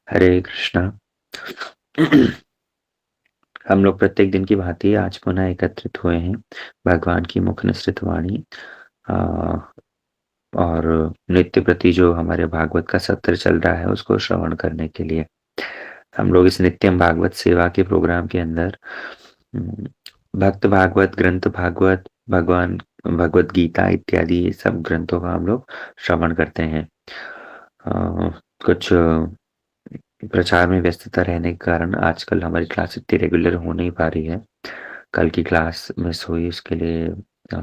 हरे कृष्णा। हम लोग प्रत्येक दिन की भांति आज पुनः एकत्रित हुए हैं भगवान की मुख निसृत वाणी आ, और नित्य प्रति जो हमारे भागवत का सत्र चल रहा है उसको श्रवण करने के लिए हम लोग इस नित्यम भागवत सेवा के प्रोग्राम के अंदर हम्म, भक्त भागवत, ग्रंथ भागवत, भगवान भगवत गीता इत्यादि ये सब ग्रंथों का हम लोग श्रवण करते हैं। कुछ प्रचार में व्यस्तता रहने के कारण आजकल हमारी क्लास इतनी रेगुलर हो नहीं पा रही है। कल की क्लास मिस हुई, उसके लिए अ,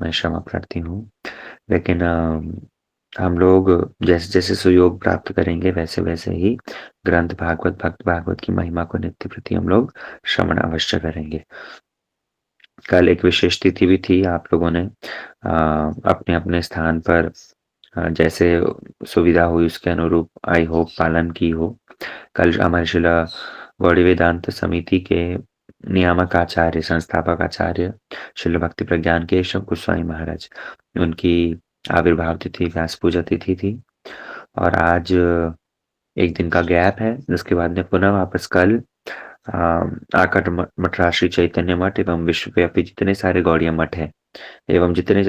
मैं क्षमा प्रार्थी हूँ। लेकिन हम लोग जैसे जैसे सुयोग प्राप्त करेंगे वैसे वैसे ही ग्रंथ भागवत, भक्त भागवत की महिमा को नित्य प्रति हम लोग श्रवण अवश्य करेंगे। कल एक विशेष तिथि भी थी। आप लोगों ने अपने अपने स्थान पर जैसे सुविधा हुई उसके अनुरूप आई होप पालन की हो। कल हमारे शिला गौड़ी वेदांत समिति के नियामक आचार्य, संस्थापक आचार्य शिल भक्ति प्रज्ञान केशव गोस्वामी महाराज, उनकी आविर्भाव तिथि, व्यास पूजा तिथि थी। और आज एक दिन का गैप है, जिसके बाद में पुनः वापस कल आ, आकट मठ, राष्ट्रीय चैतन्य मठ एवं विश्वव्यापी जितने सारे गौड़िया मठ हैं एवं जितने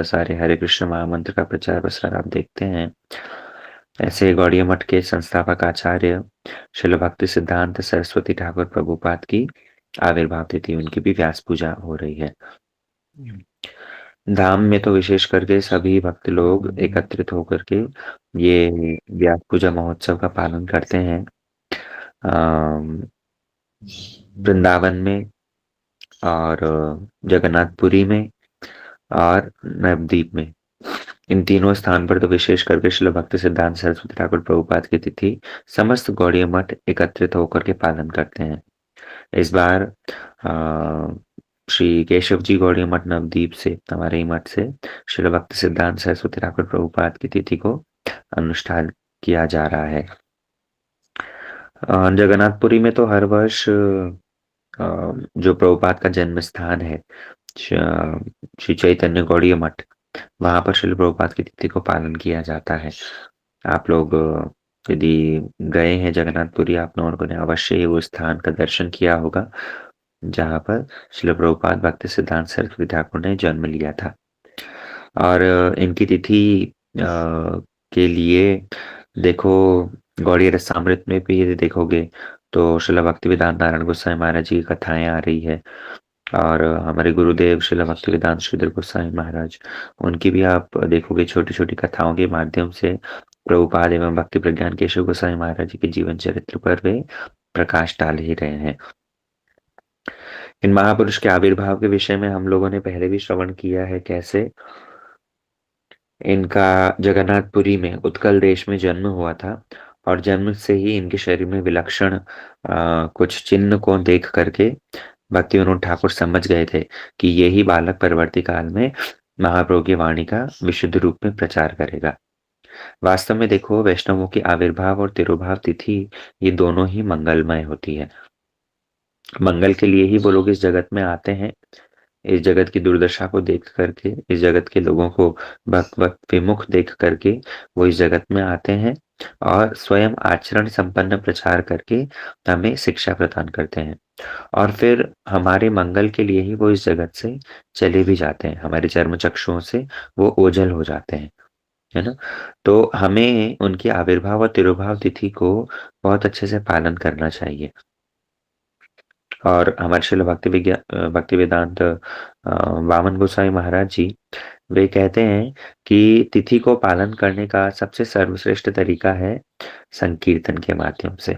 सारे हरे कृष्ण महामंत्र का प्रचार प्रसार आप देखते हैं, ऐसे गौड़िया मठ के संस्थापक आचार्य शिल भक्ति सिद्धांत सरस्वती ठाकुर प्रभुपाद की आविर्भाव तिथि, उनकी भी व्यास पूजा हो रही है। धाम में तो विशेष करके सभी भक्त लोग एकत्रित होकर के ये व्यास पूजा महोत्सव का पालन करते हैं। अम, वृंदावन में और जगन्नाथपुरी में और नवद्वीप में, इन तीनों स्थान पर तो विशेष करके श्रील भक्ति सिद्धांत सरस्वती ठाकुर प्रभुपाद की तिथि समस्त गौड़ीय मठ एकत्रित होकर के पालन करते हैं। इस बार श्री केशव जी गौड़ीय मठ नवद्वीप से, हमारे ही मठ से श्रील भक्ति सिद्धांत सरस्वती ठाकुर प्रभुपाद की तिथि को अनुष्ठान किया जा रहा है। जगन्नाथपुरी में तो हर वर्ष जो प्रभुपाद का जन्म स्थान है श्री चैतन्य गौड़ीय मठ, वहां पर श्रील प्रभुपाद की तिथि को पालन किया जाता है। आप लोग यदि गए हैं जगन्नाथपुरी, आप लोगों ने अवश्य ही वो स्थान का दर्शन किया होगा जहाँ पर श्रील प्रभुपाद भक्ति सिद्धांत सरस्वती ठाकुर ने जन्म लिया था। और इनकी तिथि के लिए देखो, गौड़ीय रसामृत में भी यदि देखोगे तो श्रील भक्ति वेदांत नारायण गोसाई महाराज जी की कथाएं आ रही है। और हमारे गुरुदेव श्रील भक्ति वेदांत श्रीधर गोसाई महाराज, उनकी भी आप देखोगे छोटी छोटी कथाओं के माध्यम से प्रभुपाद एवं भक्ति प्रज्ञान केशव गोसाई महाराज जी के जीवन चरित्र पर वे प्रकाश डाल ही रहे हैं। इन महापुरुष के आविर्भाव के विषय में हम लोगों ने पहले भी श्रवण किया है, कैसे इनका जगन्नाथपुरी में उत्कल देश में जन्म हुआ था। और जन्म से ही इनके शरीर में विलक्षण कुछ चिन्ह को देख करके भक्ति विनोद ठाकुर समझ गए थे कि यही बालक परवर्ती काल में महाप्रभु की वाणी का विशुद्ध रूप में प्रचार करेगा। वास्तव में देखो, वैष्णवों की आविर्भाव और तिरुभाव तिथि ये दोनों ही मंगलमय होती है। मंगल के लिए ही वो लोग इस जगत में आते हैं। इस जगत की दुर्दशा को देख करके, इस जगत के लोगों को भक्त भक्त विमुख देख करके वो इस जगत में आते हैं और स्वयं आचरण संपन्न प्रचार करके हमें शिक्षा प्रदान करते हैं। और फिर हमारे मंगल के लिए ही वो इस जगत से चले भी जाते हैं, हमारे चर्म चक्षुओं से वो ओझल हो जाते हैं, है ना। तो हमें उनकी आविर्भाव और तिरुभाव तिथि को बहुत अच्छे से पालन करना चाहिए। और हमारे श्रील भक्ति वेदांत वामन गोसाई महाराज जी, वे कहते हैं कि तिथि को पालन करने का सबसे सर्वश्रेष्ठ तरीका है संकीर्तन के माध्यम से।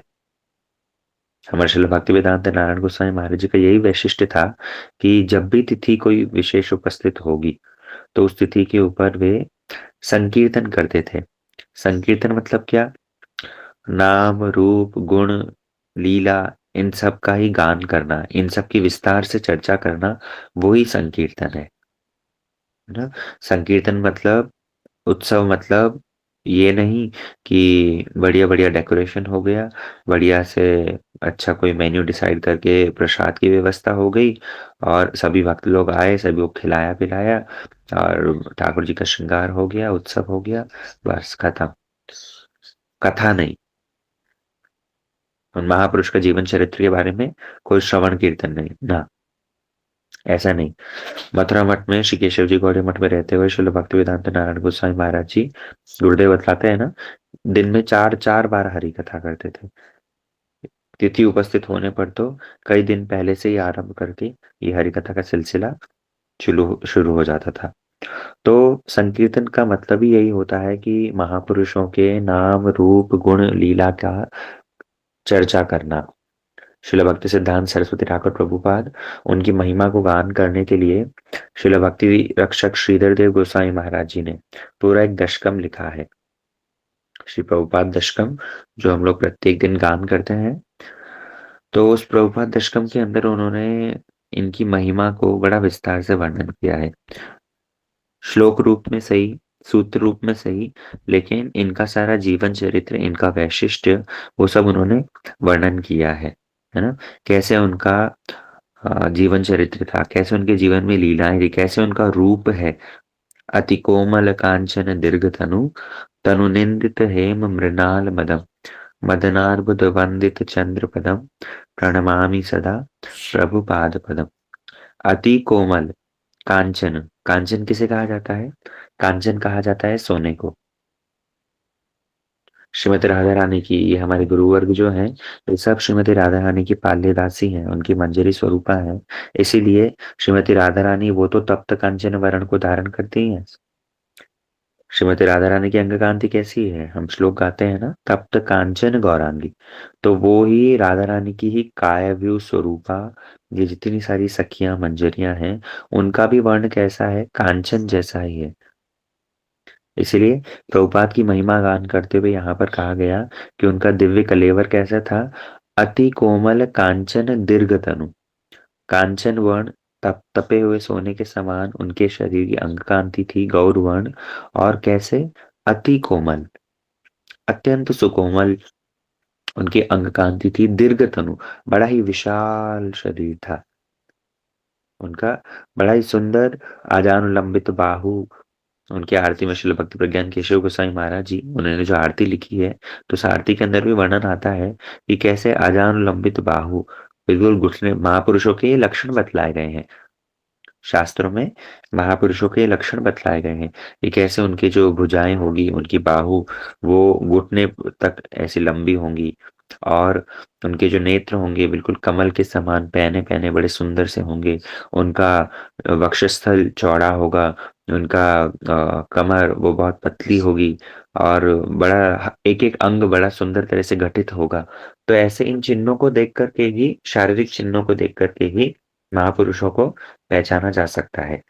हमारे श्रील भक्ति वेदांत नारायण गोसाई महाराज जी का यही वैशिष्ट्य था कि जब भी तिथि कोई विशेष उपस्थित होगी तो उस तिथि के ऊपर वे संकीर्तन करते थे। संकीर्तन मतलब क्या? नाम रूप गुण लीला, इन सब का ही गान करना, इन सब की विस्तार से चर्चा करना, वो ही संकीर्तन है ना। संकीर्तन मतलब, उत्सव मतलब ये नहीं कि बढ़िया बढ़िया डेकोरेशन हो गया, बढ़िया से अच्छा कोई मेन्यू डिसाइड करके प्रसाद की व्यवस्था हो गई और सभी भक्त लोग आए, सभी को खिलाया पिलाया और ठाकुर जी का श्रृंगार हो गया, उत्सव हो गया, बस खत्म। कथा नहीं, उन महापुरुष का जीवन चरित्र के बारे में कोई श्रवण कीर्तन नहीं ना, ऐसा नहीं। मथुरा मठ में श्री केशव जी गौड़िया मठ में रहते हुए श्रील भक्ति वेदांत नारायण गोस्वामी महाराज जी, गुरुदेव बतलाते हैं ना, दिन में चार चार बार हरि कथा करते थे। तिथि उपस्थित होने पर तो कई दिन पहले से ही आरंभ करके ये हरि कथा का सिलसिला शुरू शुरू हो जाता था। तो संकीर्तन का मतलब ही यही होता है कि महापुरुषों के नाम रूप गुण लीला का चर्चा करना। शिल भक्ति सिद्धांत सरस्वती ठाकुर प्रभुपाद उनकी महिमा को गान करने के लिए शिल भक्ति रक्षक श्रीधर देव गोस्वामी महाराज जी ने पूरा एक दशकम लिखा है, श्री प्रभुपाद दशकम, जो हम लोग प्रत्येक दिन गान करते हैं। तो उस प्रभुपाद दशकम के अंदर उन्होंने इनकी महिमा को बड़ा विस्तार से वर्णन किया है, श्लोक रूप में सही, सूत्र रूप में सही, लेकिन इनका सारा जीवन चरित्र, इनका वैशिष्ट्य, वो सब उन्होंने वर्णन किया है ना। कैसे उनका जीवन चरित्र था, कैसे उनके जीवन में लीलाएं थी, कैसे उनका रूप है। अति कोमल कांचन दीर्घ तनु, तनु निंदित हेम मृणाल मदम, मदनार्बुद वंदित चंद्र पदम, प्रणमामि सदा प्रभु पाद पदम। अति कोमल कांचन, कांचन किसे कहा जाता है? कांचन कहा जाता है सोने को। श्रीमती राधा रानी की, ये हमारे गुरुवर्ग जो हैं, ये सब श्रीमती राधा रानी की पाल्यदासी हैं, उनकी मंजरी स्वरूपा है। इसीलिए श्रीमती राधा रानी वो तो तप्त कांचन वर्ण को धारण करती हैं। श्रीमती राधा रानी की अंग कांति कैसी है? हम श्लोक गाते हैं ना, तप्त कांचन गौरांगी। तो वो ही राधा रानी की ही कायव्यू स्वरूपा, ये जितनी सारी सखियां मंजरियां हैं, उनका भी वर्ण कैसा है? कांचन जैसा ही है। इसीलिए प्रभुपाद की महिमा गान करते हुए यहाँ पर कहा गया कि उनका दिव्य कलेवर कैसा था? अति कोमल कांचन दीर्घ तनु, कांचन वर्ण, तपे हुए सोने के समान उनके शरीर की अंग कांति थी, गौर वर्ण। और कैसे? अति कोमल, अत्यंत सुकोमल उनकी अंग कांति थी, दीर्घ तनु, बड़ा ही विशाल शरीर था उनका, बड़ा ही सुंदर आजानुलंबित बाहु। उनकी आरती में श्रील भक्ति प्रज्ञान केशव गोस्वामी महाराज जी, उन्होंने जो आरती लिखी है, तो उस आरती के अंदर भी वर्णन आता है कि कैसे आजानुलंबित बाहु, बिल्कुल घुटने, महापुरुषों के ये लक्षण बतलाए गए हैं शास्त्रों में। महापुरुषों के लक्षण बतलाए गए हैं कि कैसे उनकी जो भुजाएं होगी, उनकी बाहु, वो घुटने तक ऐसी लंबी होंगी, और उनके जो नेत्र होंगे बिल्कुल कमल के समान पहने पहने बड़े सुंदर से होंगे। उनका वक्षस्थल चौड़ा होगा, उनका कमर वो बहुत पतली होगी, और बड़ा एक एक अंग बड़ा सुंदर तरह से गठित होगा। तो ऐसे इन चिन्हों को देख करके ही, शारीरिक चिन्हों को देख करके ही महापुरुषों को पहचाना जा सकता है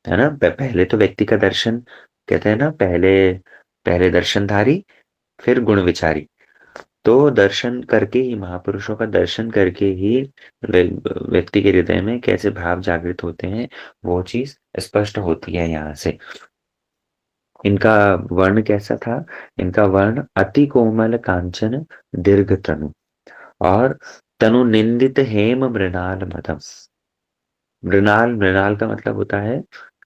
ना। पहले तो व्यक्ति का दर्शन, कहते हैं ना, पहले पहले दर्शनधारी फिर गुण विचारी। तो दर्शन करके ही, महापुरुषों का दर्शन करके ही व्यक्ति के हृदय में कैसे भाव जागृत होते हैं, वो चीज स्पष्ट होती है यहाँ से। इनका वर्ण कैसा था? इनका वर्ण अति कोमल कांचन दीर्घ तनु, और तनु निंदित हेम मृणाल मदम। मृणाल, मृणाल का मतलब होता है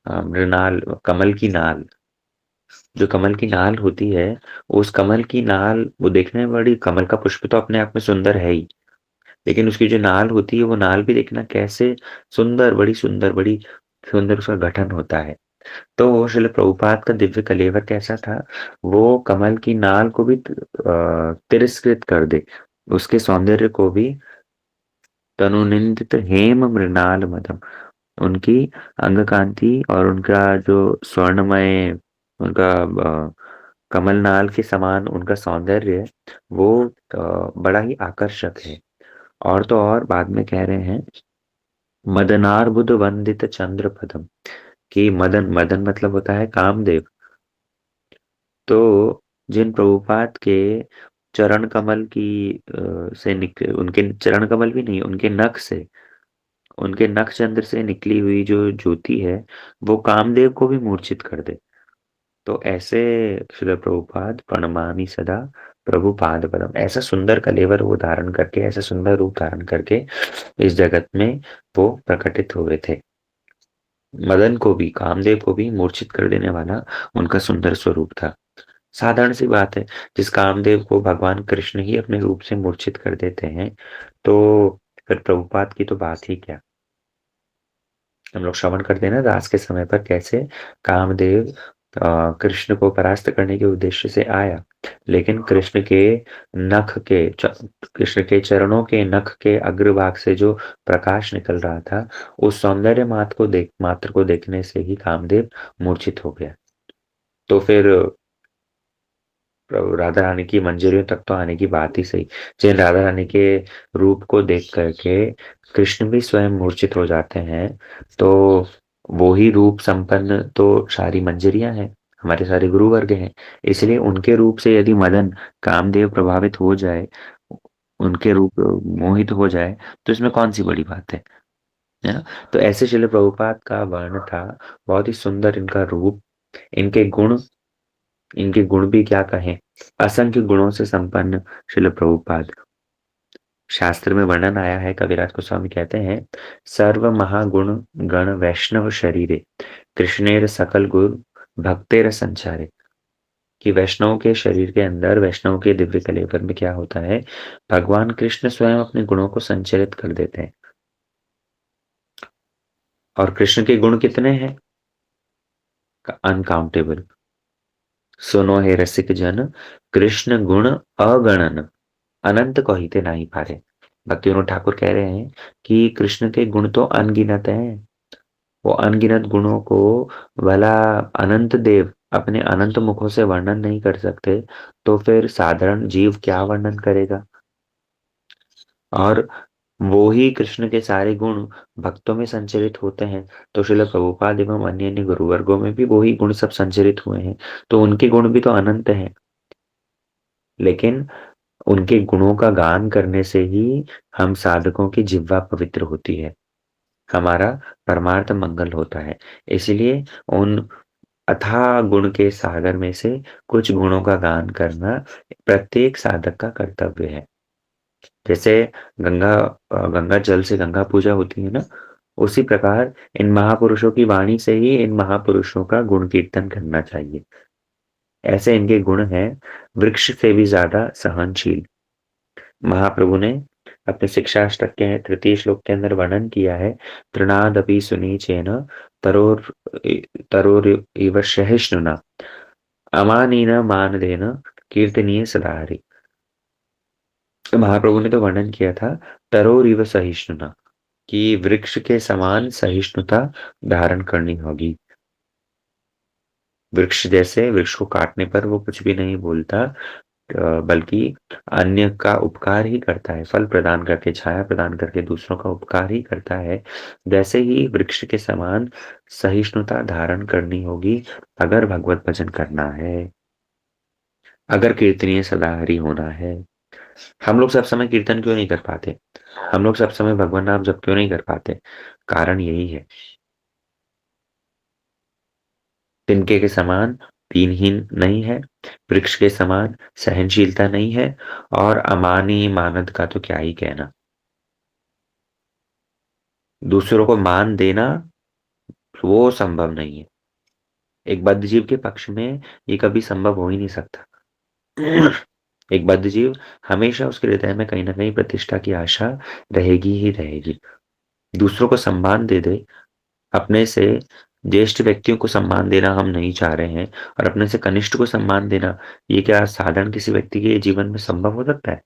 मृणाल, कमल की नाल। जो कमल की नाल होती है, उस कमल की नाल, वो देखने में बड़ी, कमल का पुष्प तो अपने आप में सुंदर है ही, लेकिन उसकी जो नाल होती है, वो नाल भी देखना कैसे सुंदर, बड़ी सुंदर, बड़ी सुंदर उसका गठन होता है। तो वो श्रील प्रभुपाद का दिव्य कलेवर कैसा था? वो कमल की नाल को भी तिरस्कृत कर दे, उसके सौंदर्य को भी। तनुनिंदित हेम मृणाल मदम, उनकी अंग कांति और उनका जो स्वर्णमय, उनका कमलनाल के समान उनका सौंदर्य, वो बड़ा ही आकर्षक है। और तो और बाद में कह रहे हैं, मदनार्बुद वंदित चंद्र पदम, कि मदन, मदन मतलब होता है कामदेव। तो जिन प्रभुपाद के चरण कमल की से निकले, उनके चरण कमल भी नहीं, उनके नख से, उनके नख चंद्र से निकली हुई जो ज्योति है, वो कामदेव को भी मूर्छित कर दे। तो ऐसे श्रील प्रभुपाद प्रणमामि सदा प्रभु पाद पदम, ऐसा सुंदर कलेवर वो धारण करके, ऐसा सुंदर रूप धारण करके इस जगत में वो प्रकटित हुए थे। मदन को भी, कामदेव को भी मूर्छित कर देने वाला उनका सुंदर स्वरूप था। साधारण सी बात है, जिस कामदेव को भगवान कृष्ण ही अपने रूप से मूर्छित कर देते हैं, तो फिर प्रभुपाद की तो बात ही क्या। हम लोग श्रवण करते हैं ना रास के समय पर कैसे कामदेव कृष्ण को परास्त करने के उद्देश्य से आया, लेकिन कृष्ण के चरणों के नख के अग्रभाग से जो प्रकाश निकल रहा था, उस सौंदर्य मात्र को देखने से ही कामदेव मूर्छित हो गया। तो फिर राधा रानी की मंजरियों तक तो आने की बात ही सही। जिन राधा रानी के रूप को देख करके कृष्ण भी स्वयं मूर्छित हो जाते हैं, तो वो ही रूप संपन्न तो सारी मंजरियां हैं, हमारे सारे गुरु वर्ग हैं। इसलिए उनके रूप से यदि मदन कामदेव प्रभावित हो जाए, उनके रूप मोहित हो जाए, तो इसमें कौन सी बड़ी बात है ना। तो ऐसे शिल प्रभुपाद का वर्ण था, बहुत ही सुंदर इनका रूप, इनके गुण, इनके गुण भी क्या कहें, असंख्य गुणों से संपन्न शिल प्रभुपाद। शास्त्र में वर्णन आया है, कविराज गोस्वामी कहते हैं, सर्व महागुण गण वैष्णव शरीरे कृष्णेर सकल गुण भक्तेर संचारे। कि वैष्णव के शरीर के अंदर, वैष्णव के दिव्य कलेवर में क्या होता है, भगवान कृष्ण स्वयं अपने गुणों को संचरित कर देते हैं। और कृष्ण के गुण कितने हैं, अनकाउंटेबल। सुनो हे रसिक जन, कृष्ण गुण अगणन, अनंत कहिते नहीं पारे। भक्ति विनोद ठाकुर कह रहे हैं कि कृष्ण के गुण तो अनगिनत हैं, वो अनगिनत गुणों को भला अनंत देव अपने अनंत मुखों से वर्णन नहीं कर सकते, तो फिर साधारण जीव क्या वर्णन करेगा। और वो ही कृष्ण के सारे गुण भक्तों में संचरित होते हैं, तो श्रील प्रभुपाद एवं अन्य अन्य गुरुवर्गों में भी वही गुण सब संचरित हुए हैं, तो उनके गुण भी तो अनंत हैं। लेकिन उनके गुणों का गान करने से ही हम साधकों की जिह्वा पवित्र होती है, हमारा परमार्थ मंगल होता है। इसलिए उन अथाह गुण के सागर में से कुछ गुणों का गान करना प्रत्येक साधक का कर्तव्य है। जैसे गंगा गंगा जल से गंगा पूजा होती है ना, उसी प्रकार इन महापुरुषों की वाणी से ही इन महापुरुषों का गुण कीर्तन करना चाहिए। ऐसे इनके गुण हैं, वृक्ष से भी ज्यादा सहनशील। महाप्रभु ने अपने शिक्षाष्टक के तृतीय श्लोक के अंदर वर्णन किया है, तृणादपि सुनीचेन तरोर तरोर इव सहिष्णुना अमानीन मानदेन कीर्तनीय सदाहरि। तो महाप्रभु ने तो वर्णन किया था तरोर इव सहिष्णुना, कि वृक्ष के समान सहिष्णुता धारण करनी होगी। वृक्ष जैसे, वृक्ष को काटने पर वो कुछ भी नहीं बोलता, बल्कि अन्य का उपकार ही करता है, फल प्रदान करके, छाया प्रदान करके दूसरों का उपकार ही करता है। वैसे ही वृक्ष के समान सहिष्णुता धारण करनी होगी अगर भगवत भजन करना है, अगर कीर्तनीय सदाहरि होना है। हम लोग सब समय कीर्तन क्यों नहीं कर पाते, हम लोग सब समय भगवान नाम जप क्यों नहीं कर पाते, कारण यही है, तिनके के समान दीनहीन नहीं है, वृक्ष के समान सहनशीलता नहीं है, और अमानी मानद का तो क्या ही कहना। दूसरों को मान देना वो संभव नहीं है, एक बद्ध जीव के पक्ष में ये कभी संभव हो ही नहीं सकता। एक बद्ध जीव, हमेशा उसके हृदय में कहीं ना कहीं प्रतिष्ठा की आशा रहेगी ही रहेगी। दूसरों को सम्मान दे दे, अपने से ज्येष्ठ व्यक्तियों को सम्मान देना हम नहीं चाह रहे हैं, और अपने से कनिष्ठ को सम्मान देना, ये क्या साधारण किसी व्यक्ति के जीवन में संभव हो सकता है।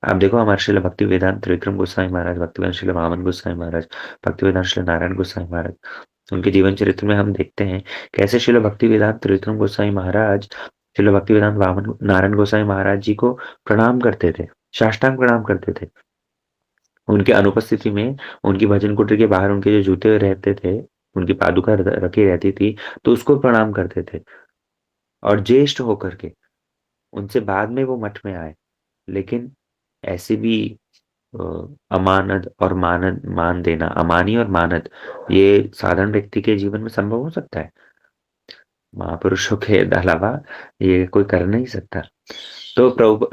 आप देखो, हमारे श्रील भक्ति वेदांत त्रिविक्रम गोस्वामी महाराज, भक्तिवेदांत श्रील वामन गोस्वामी महाराज, भक्तिवेदांत श्रील नारायण गोस्वामी महाराज, उनके जीवन चरित्र में हम देखते हैं कैसे श्रील भक्ति वेदांत त्रिविक्रम गोस्वामी महाराज श्रील भक्ति वेदांत वामन नारायण गोस्वामी महाराज जी को प्रणाम करते थे, साष्टांग प्रणाम करते थे। उनके अनुपस्थिति में, उनकी भजन कुटीर के बाहर उनके जो जूते रहते थे, उनकी पादुका रखी रहती थी, तो उसको प्रणाम करते थे। और ज्येष्ठ होकर के उनसे बाद में वो मठ में आए, लेकिन ऐसे भी अ, अमानद और मानद मान देना, अमानी और मानद, ये साधारण व्यक्ति के जीवन में संभव हो सकता है, महापुरुषों के अलावा ये कोई कर नहीं सकता। तो प्रभु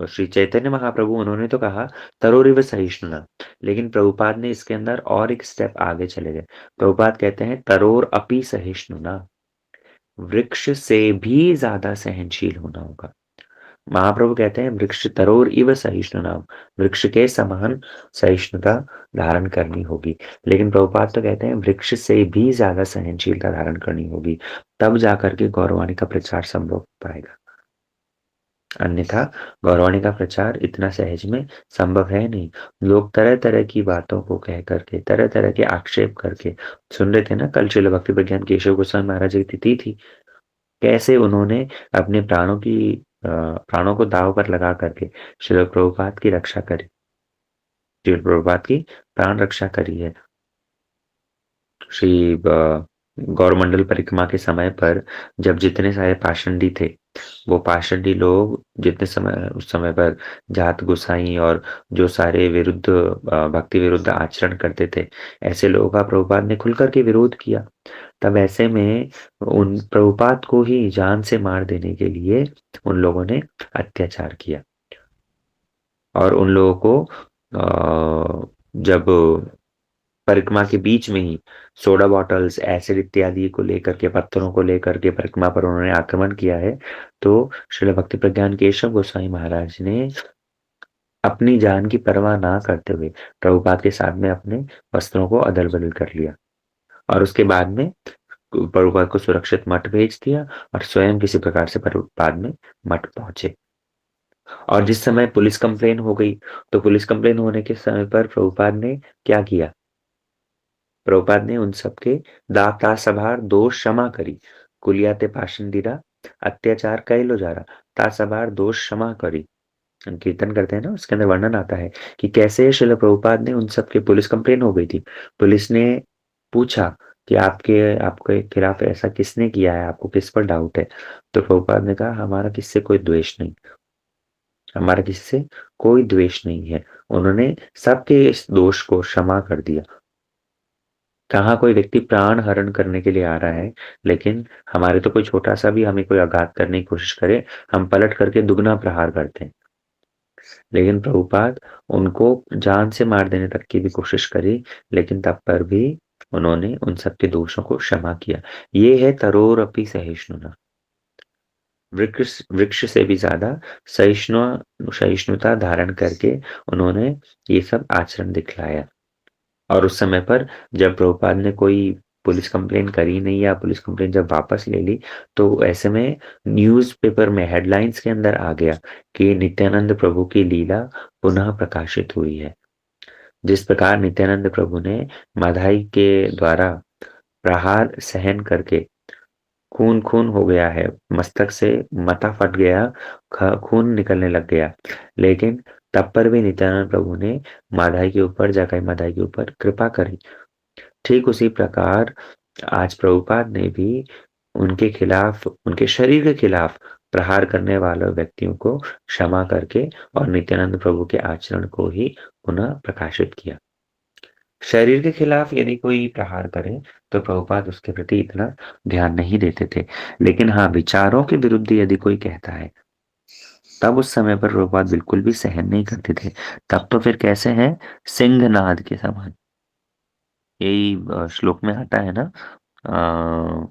श्री चैतन्य महाप्रभु उन्होंने तो कहा तरोरिव सहिष्णुना, लेकिन प्रभुपाद ने इसके अंदर और एक स्टेप आगे चले गए। प्रभुपाद कहते हैं तरोर अपि सहिष्णुना, वृक्ष से भी ज़्यादा सहनशील होना होगा। महाप्रभु कहते हैं वृक्ष तरोर इव सहिष्णुनाम, वृक्ष के समान सहिष्णुता धारण करनी होगी। लेकिन प्रभुपाद तो कहते हैं वृक्ष से भी ज़्यादा सहनशीलता धारण करनी होगी, तब जाकर के गौरवाणी का प्रचार संभव हो पाएगा। अन्यथा गौरवाणी का प्रचार इतना सहज में संभव है नहीं। लोग तरह-तरह की बातों को कह करके, तरह-तरह के आक्षेप करके सुन रहे थे ना। कल श्रील भक्ति विज्ञान केशव गोस्वामी महाराज की तिथि थी। कैसे उन्होंने अपने प्राणों को दांव पर लगा करके श्रील प्रभुपाद की रक्षा करी, श्रील प्रभुपाद की प्राण रक्षा करी है। श्री गौरमंडल परिक्रमा के समय पर जब जितने सारे पाषंडी थे, वो पाषंडी लोग जितने समय उस समय पर जात गोसाई और जो सारे विरुद्ध भक्ति विरुद्ध आचरण करते थे, ऐसे लोगों का प्रभुपाद ने खुल करके विरोध किया। तब ऐसे में उन प्रभुपाद को ही जान से मार देने के लिए उन लोगों ने अत्याचार किया। और उन लोगों को जब परिक्रमा के बीच में ही सोडा बॉटल्स, एसिड इत्यादि को लेकर के, पत्थरों को लेकर के परिक्रमा पर उन्होंने आक्रमण किया है, तो श्रील भक्ति प्रज्ञान केशव गोस्वामी महाराज ने अपनी जान की परवाह ना करते हुए प्रभुपाद के साथ में अपने वस्त्रों को अदल-बदल कर लिया और उसके बाद में प्रभुपाद को सुरक्षित मठ भेज दिया और स्वयं किसी प्रकार से प्रभुपाद में मठ पहुंचे। और जिस समय पुलिस कंप्लेन हो गई, तो पुलिस कंप्लेन होने के समय पर प्रभुपाद ने क्या किया? प्रभुपाद ने उन सबके दाता सभार दोष क्षमा करी, कुलियाते पाषंडीरा अत्याचार कैलो जा रहा, ता सभार दोष क्षमा करी। हम कीर्तन करते हैं ना, उसके अंदर वर्णन आता है कि कैसे श्रील प्रभुपाद ने उन सबके, पुलिस कंप्लेन हो गई थी। पुलिस ने पूछा कि आपके खिलाफ ऐसा किसने किया है, आपको किस पर डाउट है? तो प्रभुपाद ने कहा हमारा किसी से कोई द्वेष नहीं, हमारा किसी से कोई द्वेष नहीं है। उन्होंने सबके इस दोष को क्षमा कर दिया। कहाँ कोई व्यक्ति प्राण हरण करने के लिए आ रहा है, लेकिन हमारे तो कोई छोटा-सा भी हमें कोई आघात करने की कोशिश करे, हम पलट करके दुगना प्रहार करते हैं। लेकिन प्रभुपाद उनको जान से मार देने तक की भी कोशिश करी, लेकिन तब पर भी उन्होंने उन सब के दोषों को क्षमा किया। ये है तरोरपि सहिष्णुना। वृक्ष वृक्ष से भी ज़्यादा सहिष्णुता धारण करके उन्होंने ये सब आचरण दिखलाया। और उस समय पर जब प्रभुपाद ने कोई पुलिस कंप्लेन करी नहीं या पुलिस कंप्लेन जब वापस ले ली, तो ऐसे में न्यूज़पेपर में हेडलाइंस के अंदर आ गया कि नित्यानंद प्रभु की लीला पुनः प्रकाशित हुई है। जिस प्रकार नित्यानंद प्रभु ने माधाई के द्वारा प्रहार सहन करके खून-खून हो गया है, मस्तक से मथा फट गया, ख खून निकलने लग गया। लेकिन तब पर भी नित्यानंद प्रभु ने माधाई के ऊपर, जटायु माधाई के ऊपर कृपा करी। ठीक उसी प्रकार आज प्रभुपाद ने भी उनके खिलाफ, उनके शरीर के खिलाफ प्रहार करने वाले व्यक्तियों को क्षमा करके और नित्यानंद प्रभु के आचरण को ही पुनः प्रकाशित किया। शरीर के खिलाफ यदि कोई प्रहार करे, तो प्रभुपाद उसके प्रति इतना ध्यान नहीं देते थे। लेकिन हाँ, विचारों के विरुद्ध यदि कोई कहता है, तब उस समय पर प्रभुपाद बिल्कुल भी सहन नहीं करते थे। तब तो फिर कैसे हैं? सिंहनाद के समान। यही श्लोक में आता है ना, अ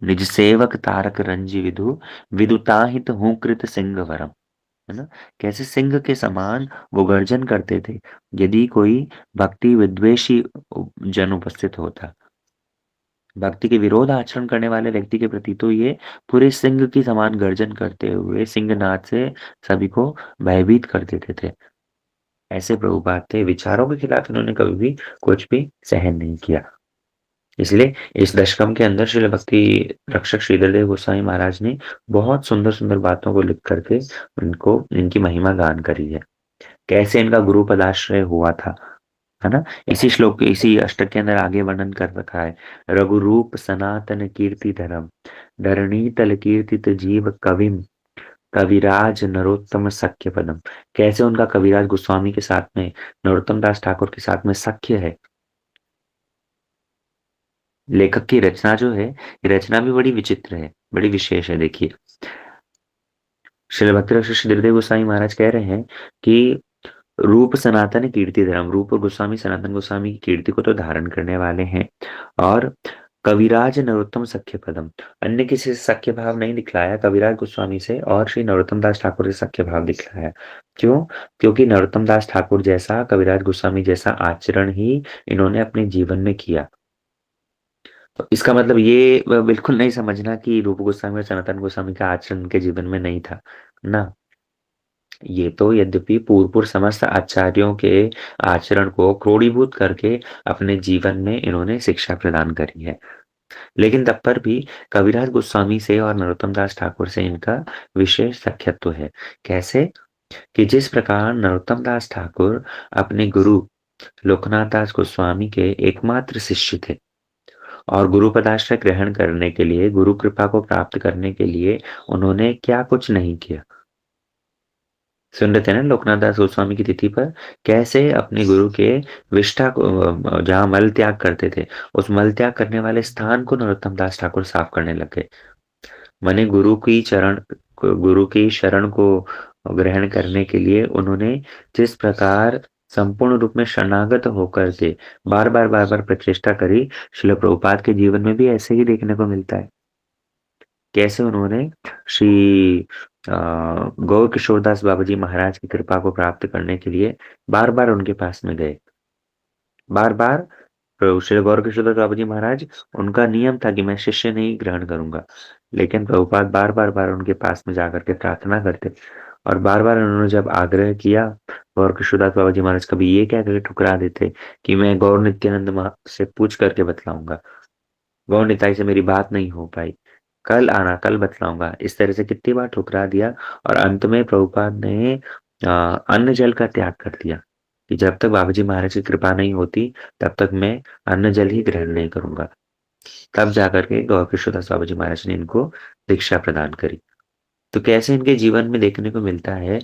निज सेवक तारक रंजि विदु, विदुताहित हूँ कृत सिंह वरम। है ना? कैसे सिंह के समान वो गर्जन करते थे, यदि कोई भक्ति विद्वेषी जन उपस्थित होता। भक्ति के विरोध आचरण करने वाले व्यक्ति के प्रति तो ये पूरे सिंह की समान गर्जन करते हुए सिंहनाद से सभी को भयभीत कर देते थे। ऐसे प्रभुपाद थे, विचारों के खिलाफ इन्होंने कभी भी कुछ भी सहन नहीं किया। इसलिए इस दशकम के अंदर श्रील भक्ति रक्षक श्रीधर देव गोस्वामी महाराज ने बहुत सुंदर-सुंदर बातों को लिख करके उनको, इनकी महिमा गान करी है। कैसे इनका गुरु पदाश्रय हुआ था, है ना? इसी श्लोक, इसी अष्टक के अंदर आगे वर्णन कर रखा है। रघुरूप सनातन कीर्ति धरम, धरणी तल कीर्तित जीव कविम, कविराज नरोत्तम सख्य पदम। कैसे उनका कविराज गोस्वामी के साथ में, नरोत्तम दास ठाकुर के साथ में सख्य है। लेखक की रचना जो है, ये रचना भी बड़ी विचित्र है, बड़ी विशेष है। देखिए, श्रील भक्ति श्री देव गोस्वामी महाराज कह रहे हैं कि रूप सनातन कीर्ति धर्म, रूप गोस्वामी सनातन गोस्वामी की कीर्ति को तो धारण करने वाले हैं और कविराज नरोत्तम सख्य पदम। अन्य किसी से सख्य भाव नहीं दिखलाया कविराज गोस्वामी से, और श्री नरोत्तम दास ठाकुर से सख्य भाव दिखलाया। क्यों? क्योंकि नरोत्तम दास ठाकुर जैसा, कविराज गोस्वामी जैसा आचरण ही इन्होंने अपने जीवन में किया। तो इसका मतलब ये बिल्कुल नहीं समझना कि रूप गोस्वामी और सनातन गोस्वामी का आचरण उनके जीवन में नहीं था ना। ये तो यद्यपि पूर्व पूर्व समस्त आचार्यों के आचरण को क्रोडीभूत करके अपने जीवन में इन्होंने शिक्षा प्रदान करी है, लेकिन तब पर भी कविराज गोस्वामी से और नरोत्तम दास ठाकुर से इनका विशेष सख्यत्व है। कैसे? कि जिस प्रकार नरोत्तम दास ठाकुर अपने गुरु लोकनाथ दास गोस्वामी के एकमात्र शिष्य थे, और गुरु पदाश्रय ग्रहण करने के लिए, गुरु कृपा को प्राप्त करने के लिए उन्होंने क्या कुछ नहीं किया। सुन रहे थे ना लोकनाथ दास गोस्वामी की तिथि पर कैसे अपने गुरु के विष्ठा को, जहाँ मल त्याग करते थे, उस मल त्याग करने वाले स्थान को नरोत्तम दास ठाकुर साफ करने लगे। माने गुरु की शरण को ग्रहण करने के लिए उन्होंने जिस प्रकार संपूर्ण रूप में शरणागत होकर के बार बार प्रचेष्टा करी, श्रील प्रभुपाद के जीवन में भी ऐसे ही देखने को मिलता है। कैसे उन्होंने श्री गौर किशोरदास बाबा जी महाराज की कृपा को प्राप्त करने के लिए बार बार उनके पास में गए। बार बार प्रभु श्री गौर किशोरदास बाबा जी महाराज, उनका नियम था कि मैं शिष्य नहीं ग्रहण करूंगा, लेकिन प्रभुपाद बार बार बार उनके पास में जाकर के प्रार्थना करते, और बार बार उन्होंने जब आग्रह किया, गौर किशोरदास बाबा जी महाराज कभी ये कह करके ठुकरा देते कि मैं गौर नित्यानंद से पूछ करके बतलाऊंगा, गौर निताई से मेरी बात नहीं हो पाई, कल आना, कल बतलाऊंगा। इस तरह से कितनी बार ठुकरा दिया, और अंत में प्रभुपाद ने अन्न जल का त्याग कर दिया कि जब तक बाबा जी महाराज की कृपा नहीं होती तब तक मैं अन्न जल ही ग्रहण नहीं करूंगा। तब जाकर के गौर किशोरदास बाबा जी महाराज ने इनको दीक्षा प्रदान करी। तो कैसे इनके जीवन में देखने को मिलता है,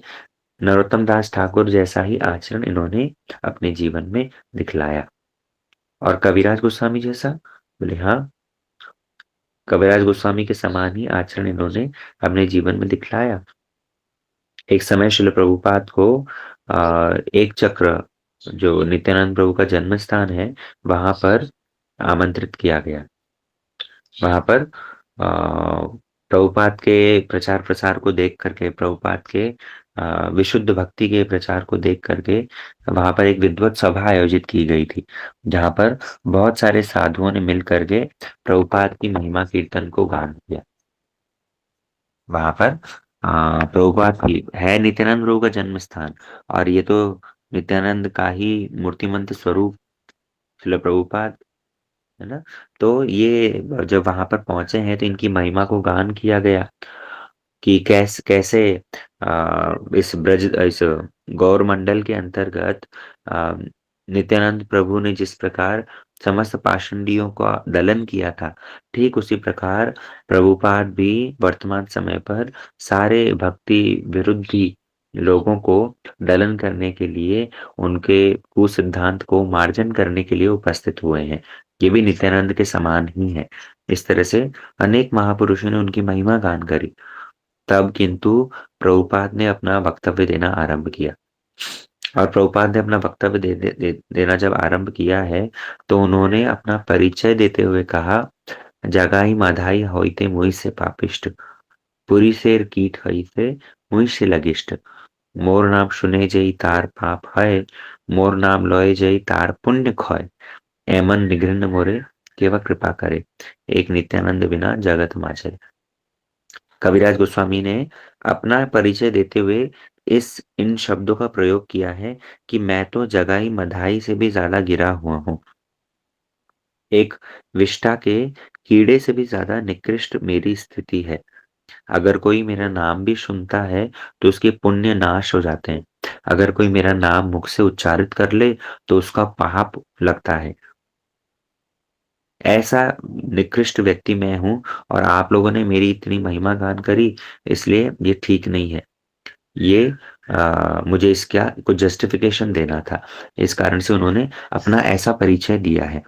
नरोत्तम दास ठाकुर जैसा ही आचरण इन्होंने अपने जीवन में दिखलाया। और कविराज गोस्वामी जैसा? बोले हाँ, कविराज गोस्वामी के समान ही आचरण इन्होंने अपने जीवन में दिखलाया। एक समय श्रील प्रभुपाद को एक चक्र, जो नित्यानंद प्रभु का जन्म स्थान है, वहां पर आमंत्रित किया गया। वहां पर प्रभुपाद के प्रचार प्रसार को देख करके, प्रभुपाद के विशुद्ध भक्ति के प्रचार को देख करके वहां पर एक विद्वत सभा आयोजित की गई थी, जहां पर बहुत सारे साधुओं ने मिल करके प्रभुपाद की महिमा कीर्तन को गान किया। वहां पर प्रभुपाद की है नित्यानंद प्रभु का जन्म स्थान, और ये तो नित्यानंद का ही मूर्तिमंत स्वरूप श्रील प्रभुपाद है ना। तो ये जब वहां पर पहुंचे हैं तो इनकी महिमा को गान किया गया कि कैसे इस गौर मंडल के अंतर्गत आ, नित्यानंद प्रभु ने जिस प्रकार समस्त पाषंडियों का दलन किया था, ठीक उसी प्रकार प्रभुपाद भी वर्तमान समय पर सारे भक्ति विरुद्धी लोगों को दलन करने के लिए, उनके कुसिद्धांत को मार्जन करने के लिए उपस्थित हुए हैं। ये भी नित्यानंद के समान ही है। इस तरह से अनेक महापुरुषों ने उनकी महिमा गान करी। तब किंतु प्रभुपाद ने अपना वक्तव्य देना आरंभ किया, और प्रभुपाद ने अपना वक्तव्य देना जब आरंभ किया है, तो उन्होंने अपना परिचय देते हुए कहा, जगाई माधाई होइते मुई से पापिष्ट, पुरी शेर कीट हई से मुई से लगिष्ट, मोर नाम सुने जई तार पाप है, मोर नाम लोए जई तार पुण्य खोय, एमन निघृण मोरे केवा कृपा करे, एक नित्यानंद बिना जगत माचरे। कविराज गोस्वामी ने अपना परिचय देते हुए इन शब्दों का प्रयोग किया है कि मैं तो जगाई मधाई से भी ज्यादा गिरा हुआ हूँ, एक विष्ठा के कीड़े से भी ज्यादा निकृष्ट मेरी स्थिति है। अगर कोई मेरा नाम भी सुनता है तो उसके पुण्य नाश हो जाते हैं, अगर कोई मेरा नाम मुख से उच्चारित कर ले तो उसका पाप लगता है। ऐसा निकृष्ट व्यक्ति मैं हूँ, और आप लोगों ने मेरी इतनी महिमा गान करी, इसलिए ये ठीक नहीं है। ये मुझे इसका कुछ जस्टिफिकेशन देना था। इस कारण से उन्होंने अपना ऐसा परिचय दिया है।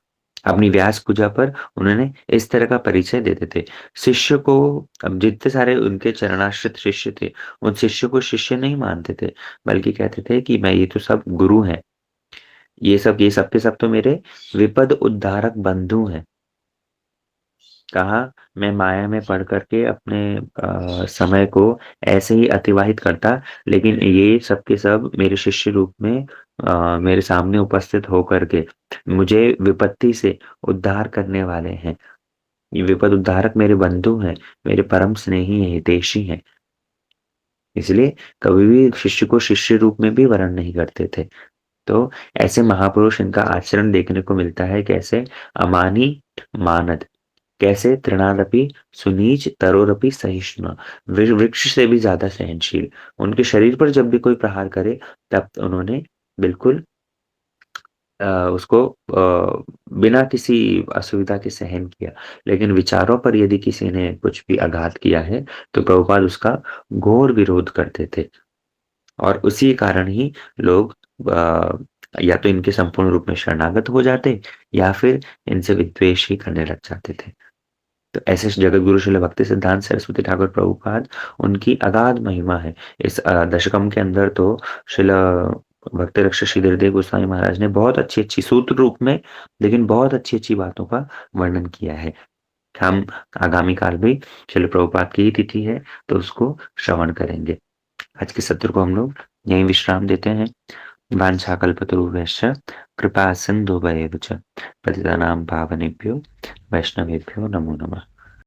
अपनी व्यास पूजा पर उन्होंने इस तरह का परिचय देते थे। शिष्य को, अब जितने सारे उनके चरणाश्रित शिष्य थे, उन शिष्य को शिष्य नहीं मानते थे, बल्कि कहते थे कि मैं, ये तो सब गुरु हैं, ये सब के सब तो मेरे विपद उद्धारक बंधु हैं। कहा, मैं माया में पड़ कर के अपने समय को ऐसे ही अतिवाहित करता, लेकिन ये सब के सब मेरे शिष्य रूप में मेरे सामने उपस्थित होकर के मुझे विपत्ति से उद्धार करने वाले हैं। ये विपद उद्धारक मेरे बंधु हैं, मेरे परम स्नेही हैं, हितैषी हैं। इसलिए कभी भी शिष्य को शिष्य रूप में भी वर्ण नहीं करते थे। तो ऐसे महापुरुष इनका आचरण देखने को मिलता है, कैसे अमानी मानद, कैसे तृणादपि सुनीच तरोरपि सहिष्णु, वृक्ष से भी ज्यादा सहनशील। उनके शरीर पर जब भी कोई प्रहार करे तब उन्होंने बिल्कुल उसको बिना किसी असुविधा के सहन किया। लेकिन विचारों पर यदि किसी ने कुछ भी आघात किया है तो प्रभुपाद उसका घोर विरोध करते थे। और उसी कारण ही लोग या तो इनके संपूर्ण रूप में शरणागत हो जाते या फिर इनसे विद्वेष ही करने लग जाते थे। तो ऐसे जगत गुरु शिल भक्ति सिद्धांत सरस्वती ठाकुर प्रभुपाद, उनकी अगाध महिमा है। इस दशकम के अंदर तो शिल भक्ति रक्षक श्रीधर देव गोस्वामी महाराज ने बहुत अच्छी अच्छी सूत्र रूप में, लेकिन बहुत अच्छी अच्छी बातों का वर्णन किया है। हम आगामी काल में शिल प्रभुपाद की ही तिथि है तो उसको श्रवण करेंगे। आज के सत्र को हम लोग यहीं विश्राम देते हैं। वाञ्छाकल्पतरुभ्यश्च कृपा सिन्धुभैव च पतितानां पावनेभ्यो वैष्णवेभ्यो नमो नमः।